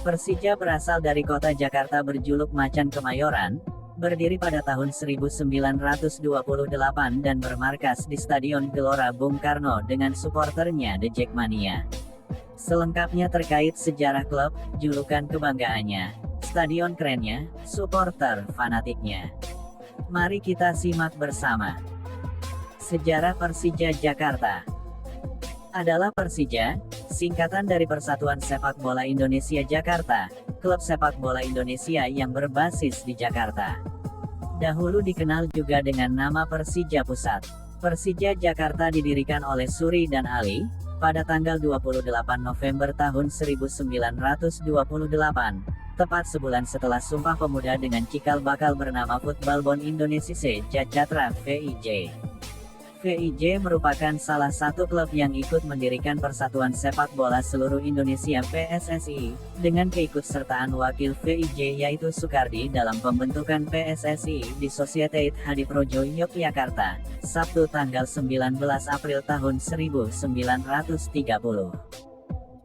Persija berasal dari kota Jakarta berjuluk Macan Kemayoran, berdiri pada tahun 1928 dan bermarkas di Stadion Gelora Bung Karno dengan suporternya The Jackmania. Selengkapnya terkait sejarah klub, julukan kebanggaannya, stadion kerennya, supporter fanatiknya. Mari kita simak bersama. Sejarah Persija Jakarta adalah Persija, singkatan dari Persatuan Sepak Bola Indonesia Jakarta, klub sepak bola Indonesia yang berbasis di Jakarta. Dahulu dikenal juga dengan nama Persija Pusat. Persija Jakarta didirikan oleh Suri dan Ali, pada tanggal 28 November tahun 1928, tepat sebulan setelah Sumpah Pemuda dengan cikal bakal bernama Futbalbon Indonesiese Jajatra (VIJ). VIJ merupakan salah satu klub yang ikut mendirikan Persatuan Sepak Bola Seluruh Indonesia (PSSI), dengan keikutsertaan wakil VIJ yaitu Soekardi dalam pembentukan PSSI di Societate Hadiprojo Yogyakarta, Sabtu tanggal 19 April tahun 1930.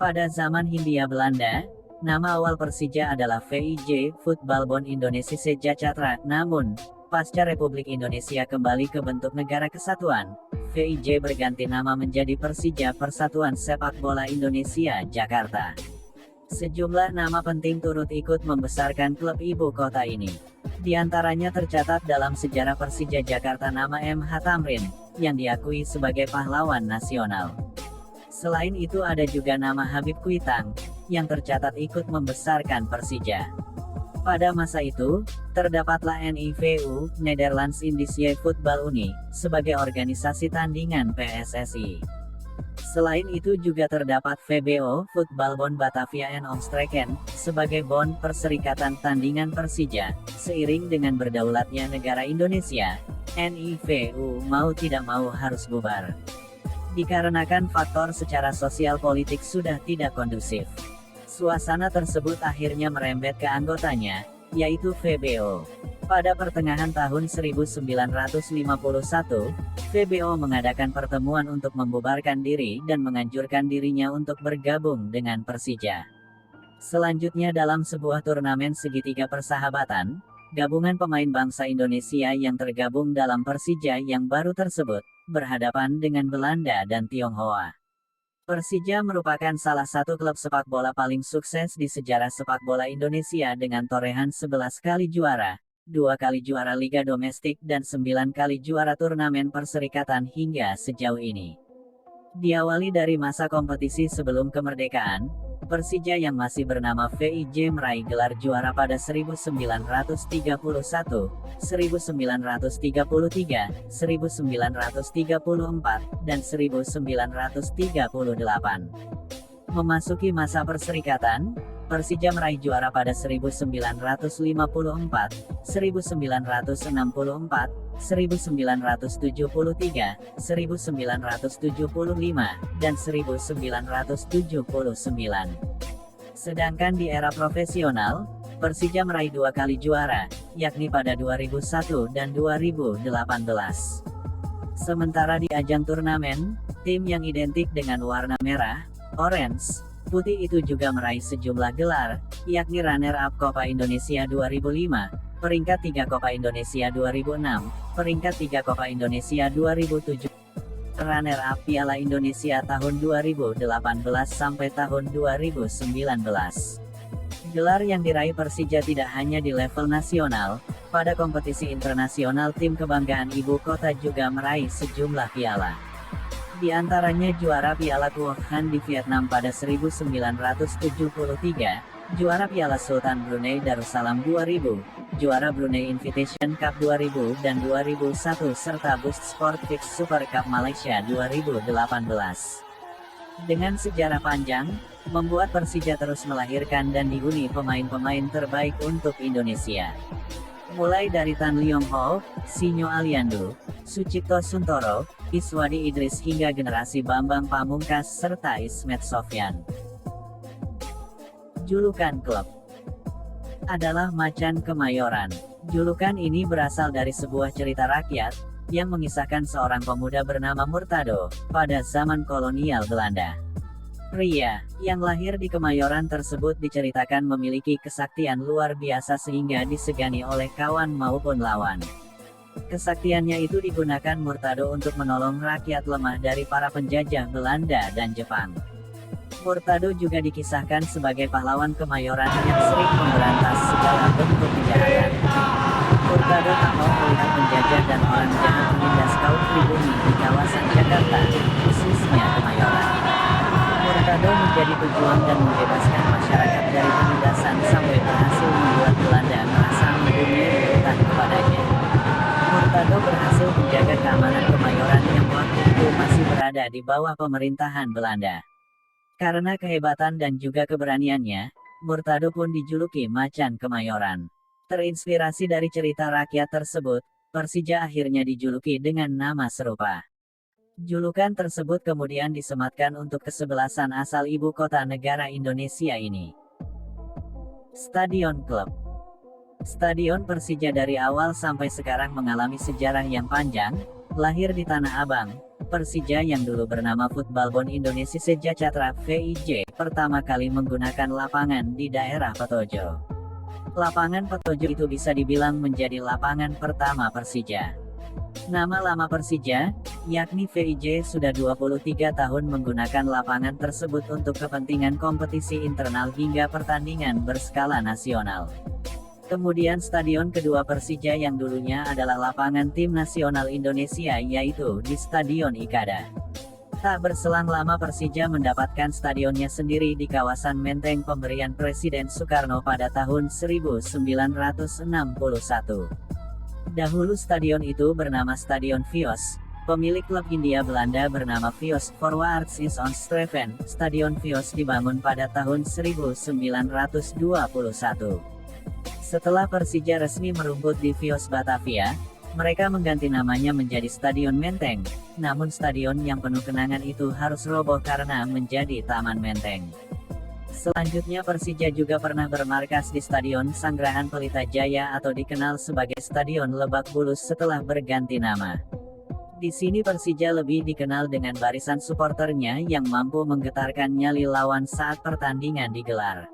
Pada zaman Hindia Belanda, nama awal Persija adalah VIJ, Futbalbon Indonesiese Jajatra, namun pasca Republik Indonesia kembali ke bentuk negara kesatuan, VIJ berganti nama menjadi Persija Persatuan Sepak Bola Indonesia Jakarta. Sejumlah nama penting turut ikut membesarkan klub ibu kota ini. Di antaranya tercatat dalam sejarah Persija Jakarta nama M.H. Tamrin, yang diakui sebagai pahlawan nasional. Selain itu ada juga nama Habib Kuitang, yang tercatat ikut membesarkan Persija. Pada masa itu, terdapatlah NIVU, Nederlands Indische Voetbal Unie, sebagai organisasi tandingan PSSI. Selain itu juga terdapat VBO, Futbalbond Batavia en Omstreken, sebagai bond perserikatan tandingan Persija. Seiring dengan berdaulatnya negara Indonesia, NIVU mau tidak mau harus bubar. Dikarenakan faktor secara sosial politik sudah tidak kondusif. Suasana tersebut akhirnya merembet ke anggotanya, yaitu VBO. Pada pertengahan tahun 1951, VBO mengadakan pertemuan untuk membubarkan diri dan menganjurkan dirinya untuk bergabung dengan Persija. Selanjutnya dalam sebuah turnamen segitiga persahabatan, gabungan pemain bangsa Indonesia yang tergabung dalam Persija yang baru tersebut, berhadapan dengan Belanda dan Tionghoa. Persija merupakan salah satu klub sepak bola paling sukses di sejarah sepak bola Indonesia dengan torehan 11 kali juara, 2 kali juara Liga Domestik dan 9 kali juara turnamen perserikatan hingga sejauh ini. Diawali dari masa kompetisi sebelum kemerdekaan, Persija yang masih bernama VIJ meraih gelar juara pada 1931, 1933, 1934, dan 1938. Memasuki masa perserikatan, Persija meraih juara pada 1954, 1964, 1973, 1975, dan 1979. Sedangkan di era profesional, Persija meraih 2 kali juara, yakni pada 2001 dan 2018. Sementara di ajang turnamen, tim yang identik dengan warna merah, orange, putih itu juga meraih sejumlah gelar, yakni runner-up Copa Indonesia 2005, peringkat 3 Copa Indonesia 2006, peringkat 3 Copa Indonesia 2007, runner-up Piala Indonesia tahun 2018 sampai tahun 2019. Gelar yang diraih Persija tidak hanya di level nasional, pada kompetisi internasional tim kebanggaan ibu kota juga meraih sejumlah piala. Di antaranya juara Piala Kuoh Han di Vietnam pada 1973, juara Piala Sultan Brunei Darussalam 2000, juara Brunei Invitation Cup 2000 dan 2001 serta Boost Sport Fix Super Cup Malaysia 2018. Dengan sejarah panjang, membuat Persija terus melahirkan dan dihuni pemain-pemain terbaik untuk Indonesia. Mulai dari Tan Leong Ho, Sinyo Aliando, Sucipto Suntoro, Iswadi Idris hingga generasi Bambang Pamungkas serta Ismet Sofyan. Julukan klub adalah Macan Kemayoran. Julukan ini berasal dari sebuah cerita rakyat, yang mengisahkan seorang pemuda bernama Murtado, pada zaman kolonial Belanda. Pria, yang lahir di Kemayoran tersebut diceritakan memiliki kesaktian luar biasa sehingga disegani oleh kawan maupun lawan. Kesaktiannya itu digunakan Murtado untuk menolong rakyat lemah dari para penjajah Belanda dan Jepang. Murtado juga dikisahkan sebagai pahlawan Kemayoran yang sering memberantas segala bentuk kejahatan. Murtado tak mau melihat penjajah dan orang jahat menindas kaum pribumi di kawasan Jakarta, khususnya Kemayoran. Murtado menjadi pejuang dan membebaskan masyarakat dari penindasan sampai berhasil membuat Belanda merasa mempunyai hutang kepadanya. Murtado berhasil menjaga keamanan Kemayoran yang waktu itu masih berada di bawah pemerintahan Belanda. Karena kehebatan dan juga keberaniannya, Murtado pun dijuluki Macan Kemayoran. Terinspirasi dari cerita rakyat tersebut, Persija akhirnya dijuluki dengan nama serupa. Julukan tersebut kemudian disematkan untuk kesebelasan asal ibu kota negara Indonesia ini. Stadion Klub. Stadion Persija dari awal sampai sekarang mengalami sejarah yang panjang. Lahir di Tanah Abang, Persija yang dulu bernama Futbalbon Indonesia Sejahtera (VIJ) pertama kali menggunakan lapangan di daerah Petojo. Lapangan Petojo itu bisa dibilang menjadi lapangan pertama Persija. Nama lama Persija, yakni VIJ, sudah 23 tahun menggunakan lapangan tersebut untuk kepentingan kompetisi internal hingga pertandingan berskala nasional. Kemudian stadion kedua Persija yang dulunya adalah lapangan tim nasional Indonesia yaitu di Stadion Ikada. Tak berselang lama Persija mendapatkan stadionnya sendiri di kawasan Menteng pemberian Presiden Soekarno pada tahun 1961. Dahulu stadion itu bernama Stadion Vios. Pemilik klub Hindia Belanda bernama Vios Forwards is on Streven. Stadion Vios dibangun pada tahun 1921. Setelah Persija resmi merumput di Vios Batavia, mereka mengganti namanya menjadi Stadion Menteng. Namun stadion yang penuh kenangan itu harus roboh karena menjadi Taman Menteng. Selanjutnya Persija juga pernah bermarkas di Stadion Sanggrahan Pelita Jaya atau dikenal sebagai Stadion Lebak Bulus setelah berganti nama. Di sini Persija lebih dikenal dengan barisan suporternya yang mampu menggetarkan nyali lawan saat pertandingan digelar.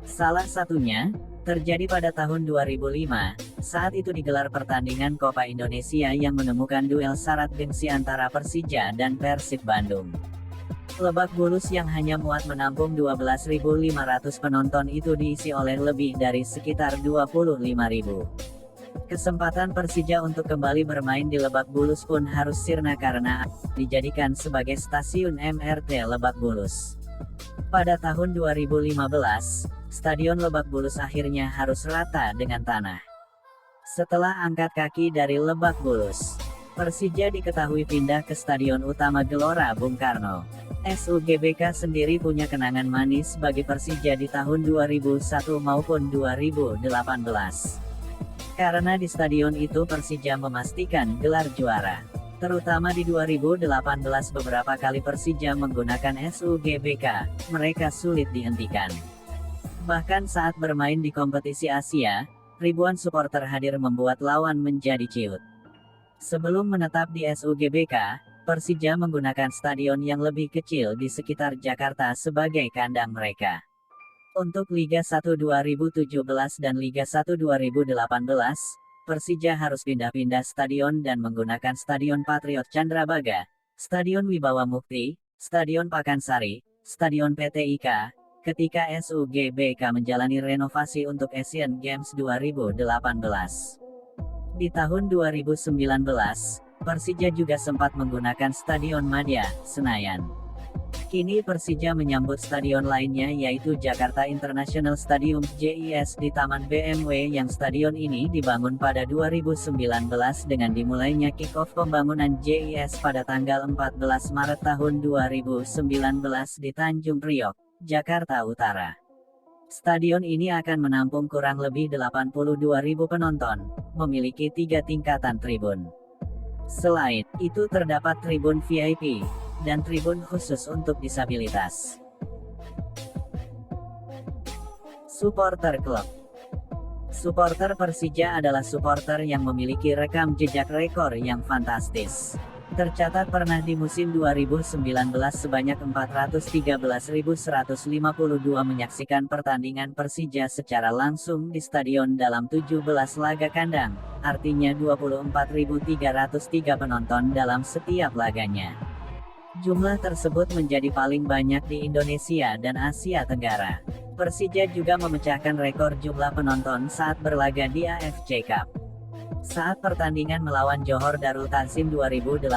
Salah satunya terjadi pada tahun 2005, saat itu digelar pertandingan Copa Indonesia yang menemukan duel syarat gengsi antara Persija dan Persib Bandung. Lebak Bulus yang hanya muat menampung 12.500 penonton itu diisi oleh lebih dari sekitar 25.000. Kesempatan Persija untuk kembali bermain di Lebak Bulus pun harus sirna karena dijadikan sebagai stasiun MRT Lebak Bulus. Pada tahun 2015, Stadion Lebak Bulus akhirnya harus rata dengan tanah. Setelah angkat kaki dari Lebak Bulus, Persija diketahui pindah ke Stadion Utama Gelora Bung Karno. SUGBK sendiri punya kenangan manis bagi Persija di tahun 2001 maupun 2018. Karena di stadion itu Persija memastikan gelar juara. Terutama di 2018 beberapa kali Persija menggunakan SUGBK, mereka sulit dihentikan. Bahkan saat bermain di kompetisi Asia, ribuan supporter hadir membuat lawan menjadi ciut. Sebelum menetap di SUGBK, Persija menggunakan stadion yang lebih kecil di sekitar Jakarta sebagai kandang mereka. Untuk Liga 1 2017 dan Liga 1 2018, Persija harus pindah-pindah stadion dan menggunakan Stadion Patriot Candrabaga, Stadion Wibawa Mukti, Stadion Pakansari, Stadion PT IKA, ketika SUGBK menjalani renovasi untuk Asian Games 2018. Di tahun 2019, Persija juga sempat menggunakan Stadion Madia, Senayan. Kini Persija menyambut stadion lainnya yaitu Jakarta International Stadium (JIS) di Taman BMW yang stadion ini dibangun pada 2019 dengan dimulainya kick-off pembangunan JIS pada tanggal 14 Maret tahun 2019 di Tanjung Priok, Jakarta Utara. Stadion ini akan menampung kurang lebih 82.000 penonton, memiliki 3 tingkatan tribun. Selain itu terdapat tribun VIP dan tribun khusus untuk disabilitas. Supporter Klub. Supporter Persija adalah supporter yang memiliki rekam jejak rekor yang fantastis. Tercatat pernah di musim 2019 sebanyak 413.152 menyaksikan pertandingan Persija secara langsung di stadion dalam 17 laga kandang, artinya 24.303 penonton dalam setiap laganya. Jumlah tersebut menjadi paling banyak di Indonesia dan Asia Tenggara. Persija juga memecahkan rekor jumlah penonton saat berlaga di AFC Cup. Saat pertandingan melawan Johor Darul Takzim 2018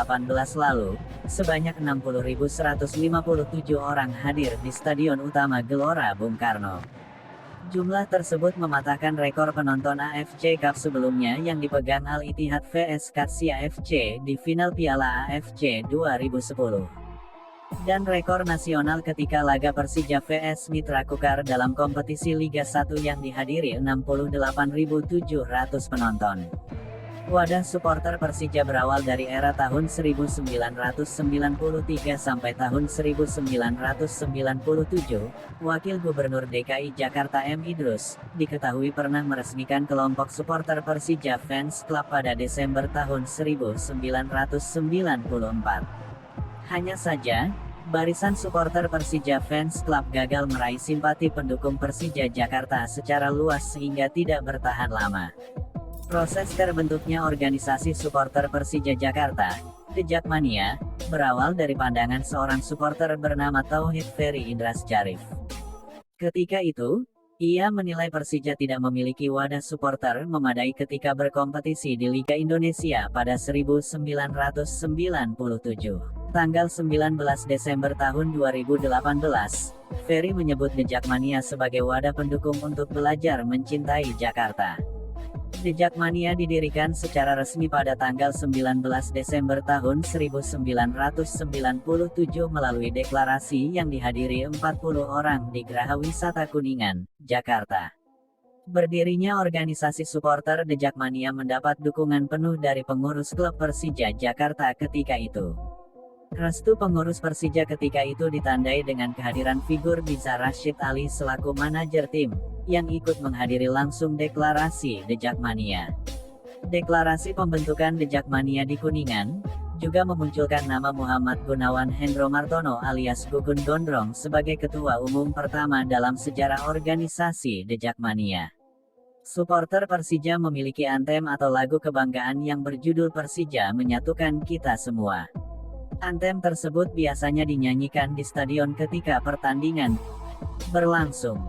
lalu, sebanyak 60.157 orang hadir di Stadion Utama Gelora Bung Karno. Jumlah tersebut mematahkan rekor penonton AFC Cup sebelumnya yang dipegang Al Ittihad vs Qadsi AFC di final Piala AFC 2010. Dan rekor nasional ketika laga Persija vs Mitra Kukar dalam kompetisi Liga 1 yang dihadiri 68.700 penonton. Wadah supporter Persija berawal dari era tahun 1993 sampai tahun 1997. Wakil Gubernur DKI Jakarta M. Idrus, diketahui pernah meresmikan kelompok supporter Persija Fans Club pada Desember tahun 1994. Hanya saja, barisan supporter Persija Fans Club gagal meraih simpati pendukung Persija Jakarta secara luas sehingga tidak bertahan lama. Proses terbentuknya organisasi supporter Persija Jakarta, The Jakmania, berawal dari pandangan seorang supporter bernama Tauhid Ferry Indras Syarif. Ketika itu, ia menilai Persija tidak memiliki wadah supporter memadai ketika berkompetisi di Liga Indonesia pada 1997. Tanggal 19 Desember tahun 2018, Ferry menyebut The Jakmania sebagai wadah pendukung untuk belajar mencintai Jakarta. The Jakmania didirikan secara resmi pada tanggal 19 Desember tahun 1997 melalui deklarasi yang dihadiri 40 orang di Geraha Wisata Kuningan, Jakarta. Berdirinya organisasi supporter The Jakmania mendapat dukungan penuh dari pengurus klub Persija Jakarta ketika itu. Restu pengurus Persija ketika itu ditandai dengan kehadiran figur Biza Rashid Ali selaku manajer tim, yang ikut menghadiri langsung deklarasi The Jakmania. Deklarasi pembentukan The Jakmania di Kuningan, juga memunculkan nama Muhammad Gunawan Hendro Martono alias Gugun Gondrong sebagai ketua umum pertama dalam sejarah organisasi The Jakmania. Supporter Persija memiliki antem atau lagu kebanggaan yang berjudul Persija Menyatukan Kita Semua. Antem tersebut biasanya dinyanyikan di stadion ketika pertandingan berlangsung.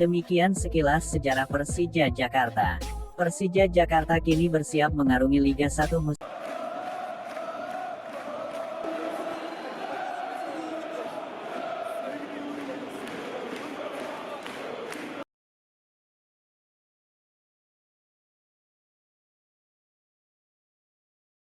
Demikian sekilas sejarah Persija Jakarta. Persija Jakarta kini bersiap mengarungi Liga 1 musim